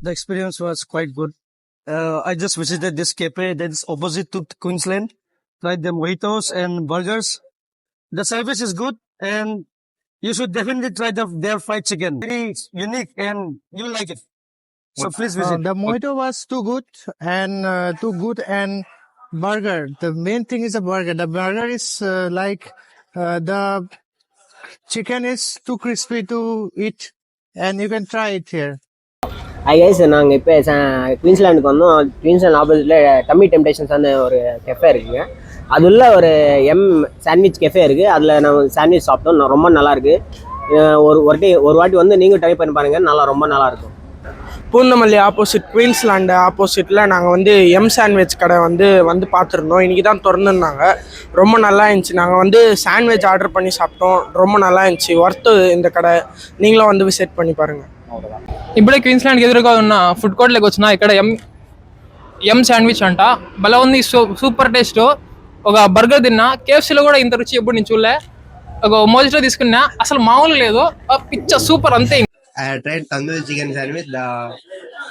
The experience was quite good. I just visited this cafe that's opposite to Queensland. Tried the mojitos and burgers. The service is good, and you should definitely try their fried chicken. Very unique, and you'll like it. So please visit. The mojito was too good and burger. The main thing is the burger. The burger is the chicken is too crispy to eat, and you can try it here. Hi guys, நாங்கள் இப்போ குயின்ஸ்லாண்டுக்கு வந்தோம். Queensland ஆப்போசிட்டில் dummy temptations அந்த ஒரு cafe இருக்குங்க. அது உள்ள ஒரு சாண்ட்விச் கெஃபே இருக்குது. அதில் நம்ம சாண்ட்விச் சாப்பிட்டோம். ரொம்ப நல்லாயிருக்கு. ஒரு வாட்டி வந்து நீங்கள் ட்ரை பண்ணி பாருங்கள். ரொம்ப நல்லாயிருக்கும். பூந்தமல்லி ஆப்போசிட் குயின்ஸ்லாண்டு ஆப்போசிட்டில் நாங்கள் வந்து சாண்ட்விச் கடை வந்து பார்த்துருந்தோம். இன்றைக்கி தான் திறந்துருந்தாங்க. ரொம்ப நல்லா இருந்துச்சு. நாங்கள் வந்து சாண்ட்விச் ஆர்டர் பண்ணி சாப்பிட்டோம். ரொம்ப நல்லா இருந்துச்சு. ஒர்த்து இந்த கடை. நீங்களும் வந்து விசிட் பண்ணி பாருங்கள். ఇప్పుడే క్వీన్స్లాండ్కి ఎదురుగా ఉన్న ఫుడ్ కోర్ట్లోకి వచ్చిన ఇక్కడ ఎం శాండ్విచ్ అంట. భలే ఉంది. Super taste. ఒక బర్గర్ తిన్నా. కేఎఫ్సీలో కూడా ఇంత రుచి ఎప్పుడు నేను చూడలే. ఒక మోజిటో తీసుకున్నా. అసలు మామూలు లేదు. పిచ్చ సూపర్ అంతే. I had tried tandoori chicken sandwich. The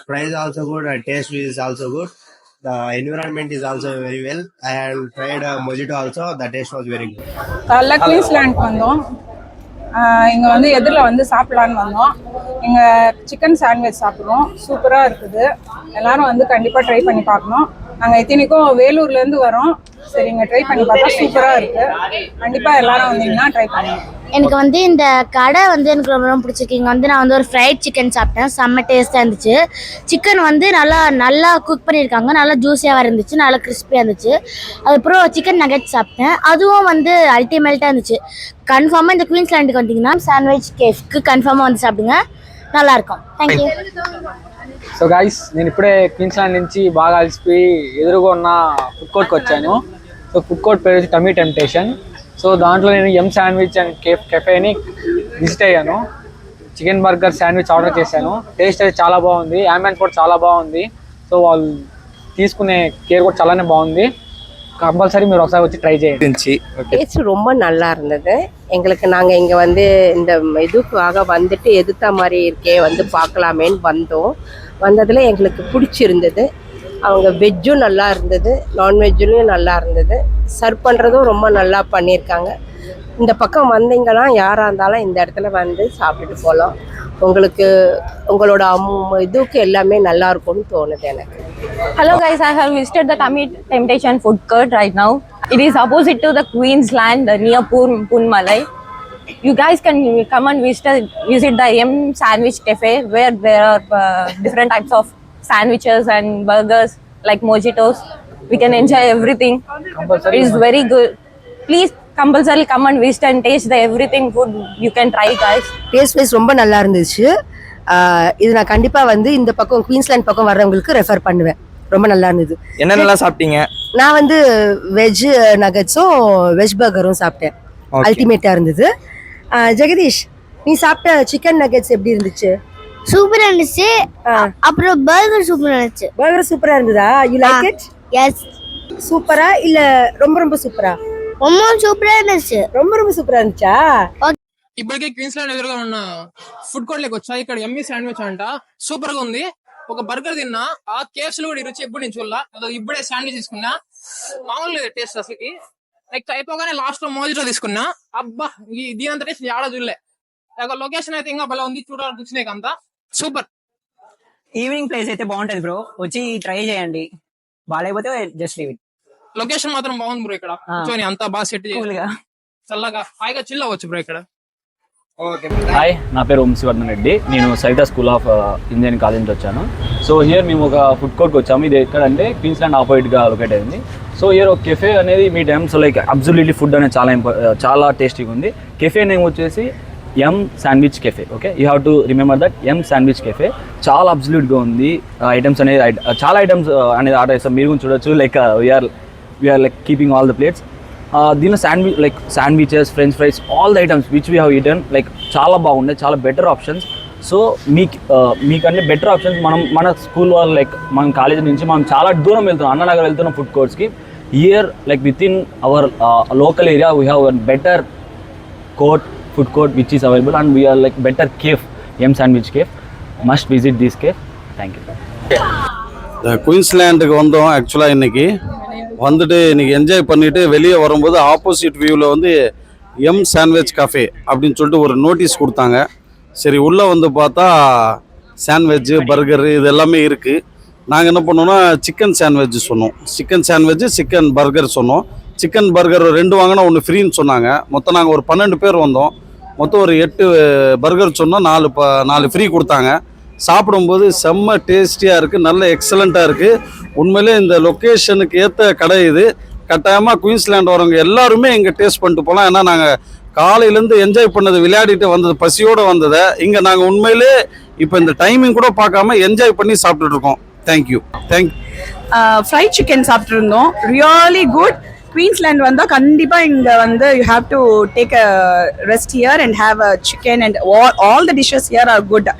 price also good. The taste is also good. The environment is also very well. I had tried mojito also. The taste was very good. காலைல Queensland வந்தோம். இங்கே வந்து எதிரில் வந்து சாப்பிடலான்னு வந்தோம். இங்கே chicken sandwich சாப்பிட்றோம். சூப்பராக இருக்குது. எல்லோரும் வந்து கண்டிப்பாக ட்ரை பண்ணி பார்க்கணும். நாங்கள் இத்தனைக்கும் வேலூர்லேருந்து வரோம். சரி, இங்கே ட்ரை பண்ணி பார்த்தா சூப்பராக இருக்குது. கண்டிப்பாக எல்லோரும் வந்தீங்கன்னா ட்ரை பண்ணுங்க. எனக்கு வந்து இந்த கடை வந்து எனக்கு ரொம்ப ரொம்ப பிடிச்சிருக்கு. இங்கே வந்து நான் வந்து ஒரு ஃப்ரைட் சிக்கன் சாப்பிட்டேன். செம்ம டேஸ்ட்டாக இருந்துச்சு. சிக்கன் வந்து நல்லா குக் பண்ணியிருக்காங்க. நல்லா ஜூஸியாக இருந்துச்சு. நல்லா கிறிஸ்பியாக இருந்துச்சு. அதுக்கப்புறம் சிக்கன் நகெட் சாப்பிட்டேன். அதுவும் வந்து அல்டிமேட்டாக இருந்துச்சு. கன்ஃபார்மாக இந்த குயின்ஸ்லாண்டுக்கு வந்தீங்கன்னா சாண்ட்விச் கேஃப்க்கு கன்ஃபார்மாக வந்து சாப்பிடுங்க. நல்லாயிருக்கும். தேங்க்யூ. సో గైస్, నేను ఇప్పుడే క్వీన్స్లాండ్ నుంచి బాగా అలసిపోయి ఎదురుగా ఉన్న ఫుడ్ కోర్ట్కి వచ్చాను. సో ఫుడ్ కోర్ట్ పేరు వచ్చి టమ్మీ టెంప్టేషన్. సో దాంట్లో నేను ఎం శాండ్విచ్ అండ్ కెఫేని విజిట్ అయ్యాను. చికెన్ బర్గర్ శాండ్విచ్ ఆర్డర్ చేశాను. టేస్ట్ అయితే చాలా బాగుంది. యాంబియన్స్ కూడా చాలా బాగుంది. సో వాళ్ళు తీసుకునే కేర్ కూడా చాలానే బాగుంది. கம்பல்சரி మీరు ఒకసారి వచ్చి ட்ரை చేయండి. டேஸ்ட் ரொம்ப நல்லா இருந்தது. எங்களுக்கு நாங்கள் இங்கே வந்து இந்த இதுக்காக வந்துட்டு எதிர்த்த மாதிரி இருக்கே வந்து பார்க்கலாமேன்னு வந்ததில் எங்களுக்கு பிடிச்சிருந்தது. அவங்க வெஜ்ஜும் நல்லா இருந்தது, நான்வெஜ்ஜுலையும் நல்லா இருந்தது. சர்வ் பண்ணுறதும் ரொம்ப நல்லா பண்ணியிருக்காங்க. இந்த பக்கம் வந்தீங்கன்னா யாராக இருந்தாலும் இந்த இடத்துல வந்து சாப்பிட்டுட்டு போகலாம். உங்களுக்கு உங்களோட இதுக்கு எல்லாமே நல்லா இருக்கும்னு தோணுது எனக்கு. Hello guys, I have visited the Tummy Temptation food court right now. It is opposite to the Queensland near Poonmalai. you guys can come and visit the M Sandwich Cafe, where there are different types of sandwiches and burgers like mojitos. We can enjoy everything. It is very good. Please compulsory come and visit and taste the everything food you can try, guys. Taste wise ரொம்ப நல்லா இருந்துச்சு. இது நான் கண்டிப்பா வந்து இந்த பக்கம் Queensland பக்கம் வர்றவங்களுக்கு ரெஃபர் பண்ணுவேன். ரொம்ப நல்லா இருந்தது. என்னென்னலாம் சாப்பிட்டீங்க? நான் வந்து வெஜ் நகட்ஸும் வெஜ் பர்கரும் சாப்பிட்டேன். அல்டிமேட்டா இருந்தது. ஜெகதீஷ், நீ சாப்பிட்ட சிக்கன் நகட்ஸ் எப்படி இருந்துச்சு? சூப்பரா இருந்துச்சு. அப்புறம் பர்கர் சூப்பரா இருந்துச்சு. பர்கர் சூப்பரா இருந்ததா? You like it? எஸ். சூப்பரா இல்ல ரொம்ப ரொம்ப சூப்பரா? ரொம்ப சூப்பரா இருந்துச்சு. ரொம்ப சூப்பரா இருந்துச்சா? ఇప్పటికే క్వీన్స్లాండ్ ఎదురుగా ఉన్న ఫుడ్ కోర్ట్ లోకి వచ్చా. ఇక్కడ ఎమ్మీ శాండ్విచ్ అంట సూపర్ గా ఉంది. ఒక బర్గర్ తిన్నా, ఆ కేఎఫ్సీ లో కూడా రుచి ఎప్పుడు నేను చూడలా. ఇప్పుడే శాండ్విచ్ తీసుకున్నా, మామూలు టేస్ట్ అసలుకి. లైక్ అయిపోగానే లాస్ట్ లో మోజిటో తీసుకున్నా. అబ్బా, దీని అంత టేస్ట్ ఆడ చూడలే. లొకేషన్ అయితే ఇంకా భలే ఉంది, చూడాలని కూర్చునే అంతా సూపర్. ఈవినింగ్ ప్లేస్ అయితే బాగుంటది బ్రో, వచ్చి ట్రై చేయండి. బాగాలేకపోతే జస్ట్ లీవ్ ఇట్. లొకేషన్ మాత్రం బాగుంది బ్రో. ఇక్కడ కూర్చొని అంతా బాగా సెట్ చేసి చల్లగా హాయిగా చిల్ అవ్వచ్చు బ్రో ఇక్కడ. హాయ్, నా పేరు వంశీవర్ధన్ రెడ్డి. నేను Saitha school of Indian college నుంచి వచ్చాను. సో హియర్ మేము ఒక ఫుడ్ కోర్ట్కి వచ్చాము. ఇది ఎక్కడ అంటే క్వీన్స్లాండ్ ఆపోజిట్గా లొకేట్ అయింది. సో హియర్ ఒక కెఫే అనేది మీ time. So like absolutely food అనేది చాలా టేస్టీగా ఉంది. కెఫే నేమ్ వచ్చేసి M sandwich cafe. Okay, you have to remember that M sandwich cafe. చాలా అబ్సల్యూట్గా ఉంది. ఐటమ్స్ అనేది చాలా ఐటమ్స్ అనేది ఆర్డర్ చేస్తాం. మీరు కూడా చూడొచ్చు. Like we're like keeping all the plates. దీనిలో sandwiches, French fries, all the items which we have eaten like చాలా బాగున్నాయి. చాలా బెటర్ ఆప్షన్స్. సో మీకంటే బెటర్ ఆప్షన్స్ మన స్కూల్ వాళ్ళు లైక్ మన కాలేజ్ నుంచి మనం చాలా దూరం వెళ్తున్నాం, అన్ననగర్ వెళ్తున్నాం ఫుడ్ కోర్ట్స్కి. Here like with in our local area we have one better food court which is available, and we are like better cafe, M Sandwich Cafe. Must visit this cafe. Thank you. குயின்ஸ்லாண்டுக்கு வந்தோம். ஆக்சுவலாக இன்றைக்கி வந்துட்டு இன்றைக்கி enjoy பண்ணிவிட்டு வெளியே வரும்போது opposite வியூவில் வந்து எம் சாண்ட்விச் கஃபே அப்படின்னு சொல்லிட்டு ஒரு நோட்டீஸ் கொடுத்தாங்க. சரி, உள்ளே வந்து பார்த்தா சாண்ட்விட்ஜு, பர்கரு இது எல்லாமே இருக்குது. நாங்கள் என்ன பண்ணோன்னா சிக்கன் சாண்ட்விச் சொன்னோம். சிக்கன் சாண்ட்விட்ஜு, சிக்கன் பர்கர் சொன்னோம். சிக்கன் பர்கர் 2 வாங்கினா 1 ஃப்ரீன்னு சொன்னாங்க. மொத்தம் நாங்கள் ஒரு 12 பேர் வந்தோம். மொத்தம் ஒரு 8 பர்கர் சொன்னோம், 4 ஃப்ரீ கொடுத்தாங்க. சாப்பிடும்போது செம்ம டேஸ்டியாக இருக்குது, நல்ல எக்ஸலண்ட்டாக இருக்குது. உண்மையிலே இந்த லொக்கேஷனுக்கு ஏற்ற கடை இது. கட்டாயமாக குயின்ஸ்லாண்ட் வரவங்க எல்லாருமே இங்கே டேஸ்ட் பண்ணிட்டு போகலாம். ஏன்னா நாங்கள் காலையிலேருந்து என்ஜாய் பண்ணது, விளையாடிட்டு வந்தது, பசியோடு வந்ததை இங்கே நாங்கள் உண்மையிலே இப்போ இந்த டைமிங் கூட பார்க்காம என்ஜாய் பண்ணி சாப்பிட்டுட்ருக்கோம். தேங்க்யூ. ஃப்ரைட் சிக்கன் சாப்பிட்டு இருந்தோம். Really good. குயின்ஸ்லாண்ட் வந்தால் கண்டிப்பாக இங்கே வந்து you have to take a rest here and have a chicken and all the dishes here are good.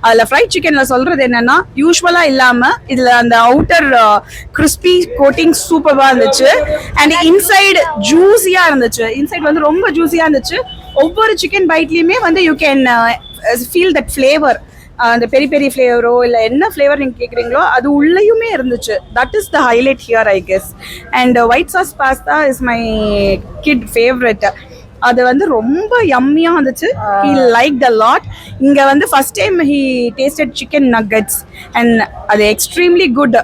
அதில் ஃப்ரைட் சிக்கனில் சொல்கிறது என்னென்னா, யூஸ்வலாக இல்லாமல் இதில் அந்த அவுட்டர் கிறிஸ்பி கோட்டிங் சூப்பராக இருந்துச்சு. அண்ட் இன்சைடு ஜூஸியாக இருந்துச்சு. இன்சைட் வந்து ரொம்ப ஜூஸியாக இருந்துச்சு. ஒவ்வொரு சிக்கன் பைட்லேயுமே வந்து you can feel that flavour. அந்த பெரிய பெரிய ஃப்ளேவரோ இல்லை என்ன ஃப்ளேவர் நீங்கள் கேட்குறீங்களோ அது உள்ளேயுமே இருந்துச்சு. That is the highlight here I guess. And white sauce pasta is my kid favourite. அது வந்து ரொம்ப யம்மியாக இருந்துச்சு. He like the lot. இங்கே வந்து first time he tasted chicken nuggets and அது எக்ஸ்ட்ரீம்லி குட்.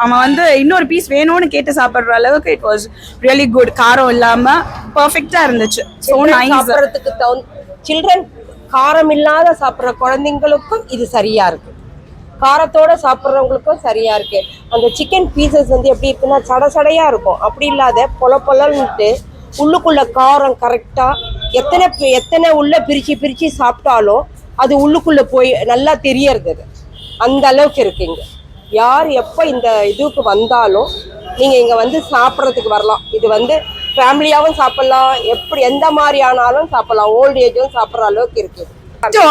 அவன் வந்து இன்னொரு பீஸ் வேணும்னு கேட்டு சாப்பிட்ற அளவுக்கு இட் வாஸ் ரியலி குட். காரம் இல்லாமல் பர்ஃபெக்டாக இருந்துச்சு. So nice. சில்ட்ரன் காரம் இல்லாத சாப்பிட்ற குழந்தைங்களுக்கும் இது சரியா இருக்கு, காரத்தோட சாப்பிட்றவங்களுக்கும் சரியா இருக்கு. அந்த சிக்கன் பீசஸ் வந்து எப்படி இருக்குன்னா சடையா இருக்கும். அப்படி இல்லாத பொலன்னுட்டு உள்ளுக்குள்ள காரம் கரெக்டா எத்தனை உள்ள பிரிச்சு சாப்பிட்டாலும் அது உள்ளுக்குள்ள போய் நல்லா தெரியறது. அந்த அளவுக்கு இருக்குங்க. யார் எப்போ இந்த இதுக்கு வந்தாலும் நீங்கள் இங்கே வந்து சாப்பிட்றதுக்கு வரலாம். இது வந்து ஃபேமிலியாகவும் சாப்பிட்லாம், எப்படி எந்த மாதிரி ஆனாலும் சாப்பிட்லாம், ஓல்டு ஏஜும் சாப்பிட்ற அளவுக்கு இருக்குது.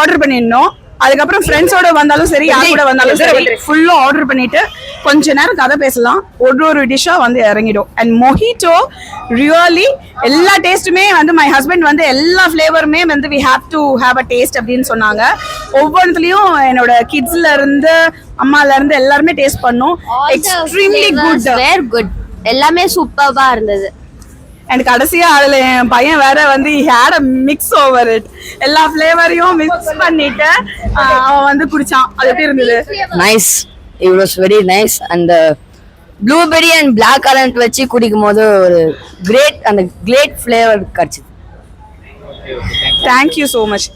ஆர்டர் பண்ணிடணும். அதுக்கப்புறம் ஃப்ரெண்ட்ஸோட வந்தாலும் சரி, யார் கூட வந்தாலும் சரி, ஃபுல்லா ஆர்டர் பண்ணிட்டு கொஞ்ச நேரம் கதை பேசலாம். ஒரு டிஷ்ஷா வந்து இறங்கிடும். அண்ட் மொஹிட்டோ ரியலி எல்லா டேஸ்ட்டுமே வந்து மை ஹஸ்பண்ட் வந்து எல்லா ஃப்ளேவருமே வந்து we have to have a taste அப்படின்னு சொன்னாங்க. ஒவ்வொன்றுலயும் என்னோட கிட்ஸ்ல இருந்து அம்மால இருந்து எல்லாருமே டேஸ்ட் பண்ணோம். Extremely good. எல்லாமே சூப்பர்வா இருந்தது. அண்ட் கடைசியா அதுல என் பையன் வேற வந்து had a mix over it. எல்லா ஃப்ளேவரையும் மிக்ஸ் பண்ணிட்டு அவன் வந்து குடிச்சான். அது எப்படி இருந்தது? Nice. It was very nice. அந்த ப்ளூபெரி அண்ட் பிளாக் கரண்ட் வச்சு குடிக்கும் போது ஒரு கிரேட் ஃப்ளேவர் கிடைச்சது. Thank you so much.